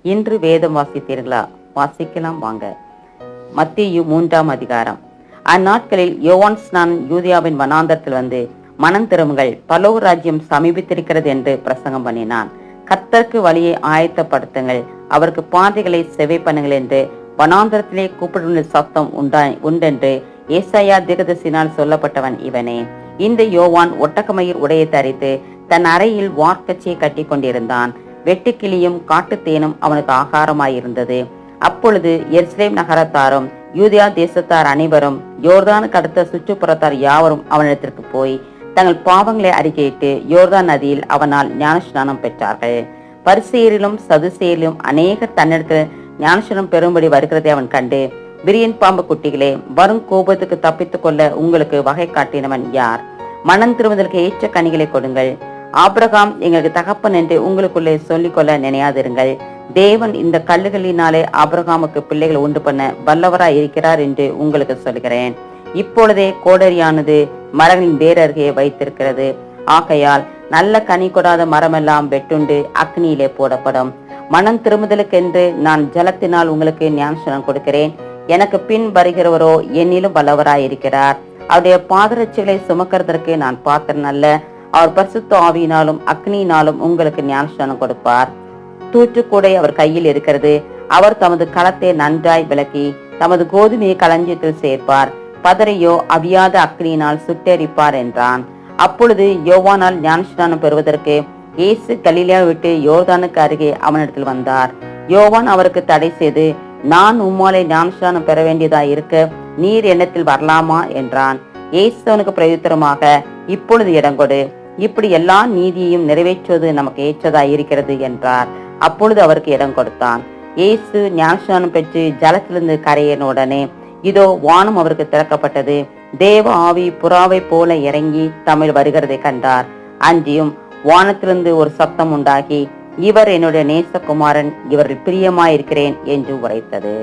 இன்று வேதம் வாசித்தீர்களா? வாசிக்கலாம் வாங்க. மத்தேயு 3ஆம் அதிகாரம். அந்நாட்களில் யோவான் ஸ்நானன் யூதியாவின் வனாந்தரத்தில் வந்து, மனம் திரும்புங்கள், பரலோக ராஜ்யம் சமீபித்திருக்கிறது என்று பிரசங்கம் பண்ணினான். கர்த்தருக்கு வழியை ஆயத்தப்படுத்துங்கள், அவருக்கு பாதைகளை செவை பண்ணுங்கள் என்று வனாந்தரத்திலே கூப்பிடுள்ள சத்தம் உண்டென்று ஏசாயா தீர்க்கதரிசியினால் சொல்லப்பட்டவன் இவனே. இந்த யோவான் ஒட்டகமயிர் உடையை தரித்து தன் அறையில் வார்க்கச்சையை கட்டி கொண்டிருந்தான். வெட்டுக்கிளியும் காட்டுத்தேனும் அவனுக்கு ஆகாரமாயிருந்தது. அப்பொழுது எருசலேம் நகரத்தாரும் யூதேயா தேசத்தார் அனைவரும் யோர்தானுக்கு அடுத்த சுற்றுப்புறத்தார் யாவரும் அவனிடத்திற்கு போய் தங்கள் பாவங்களை அறிக்கையிட்டு யோர்தான் நதியில் அவனால் ஞானஸ்நானம் பெற்றார்கள். பரிசேயரிலும் சதுசேயரிலும் அநேகர் தன்னிடத்தில் ஞானஸ்நானம் பெறும்படி வருகிறதை அவன் கண்டு, விரியன் பாம்பு குட்டிகளே, வரும் கோபத்துக்கு தப்பித்துக் கொள்ள உங்களுக்கு வகை காட்டினவன் யார்? மனம் திரும்புதலுக்கு ஏற்ற கனிகளை கொடுங்கள். ஆபிரகாம் எங்களுக்கு தகப்பன் என்று உங்களுக்குள்ளே சொல்லிக் கொள்ள நினையாதிருங்கள். தேவன் இந்த கல்லுகளினாலே ஆபிரகாமுக்கு பிள்ளைகள் உண்டு பண்ண வல்லவராய் இருக்கிறார் என்று உங்களுக்கு சொல்கிறேன். இப்பொழுதே கோடரியானது மரங்களின் வேர் அருகே வைத்திருக்கிறது. ஆகையால் நல்ல கனி கொடாத மரமெல்லாம் வெட்டுண்டு அக்னியிலே போடப்படும். மனம் திரும்புதலுக்கென்று நான் ஜலத்தினால் உங்களுக்கு ஞானஸ்நானம் கொடுக்கிறேன். எனக்கு பின் வருகிறவரோ என்னிலும் வல்லவராய் இருக்கிறார். அவருடைய பாதரட்சிகளை சுமக்கிறதற்கு நான் பாத்திரன் அல்ல. அவர் பரிசுத்த ஆவியினாலும் அக்னியினாலும் உங்களுக்கு ஞானஸ்நானம் கொடுப்பார். தூற்றுக்கூடை அவர் கையில் இருக்கிறது. அவர் தமது களத்தை நன்றாய் விளக்கி தமது கோதுமையை களஞ்சியத்தில் சேர்ப்பார். பதரையோ அவியாத அக்னியினால் சுட்டெரிப்பார் என்றான். அப்பொழுது யோவானால் ஞானஸ்நானம் பெறுவதற்கு இயேசு கலிலேயா விட்டு யோர்தானுக்கு அருகே அவனிடத்தில் வந்தார். யோவான் அவருக்கு தடை செய்து, நான் உம்மாலே ஞானஸ்நானம் பெற வேண்டியதாய் இருக்க நீர் எண்ணத்தில் வரலாமா என்றான். இயேசு அவனுக்கு பிரயுத்தரமாக, இப்பொழுது இடங்கொடு, இப்படி எல்லா நீதியையும் நிறைவேற்றுவது நமக்கு ஏற்றதாய் இருக்கிறது என்றார். அப்பொழுது அவருக்கு இடம் கொடுத்தான். இயேசு ஞானஸ்நானம் பெற்று ஜலத்திலிருந்து கரையேறின உடனே இதோ வானம் அவருக்கு திறக்கப்பட்டது. தேவ ஆவி புறாவை போல இறங்கி தமிழ் வருகிறதை கண்டார். அன்றியும் வானத்திலிருந்து ஒரு சத்தம் உண்டாகி, இவர் என்னுடைய நேசகுமாரன், இவரில் பிரியமாயிருக்கிறேன் என்று உரைத்தது.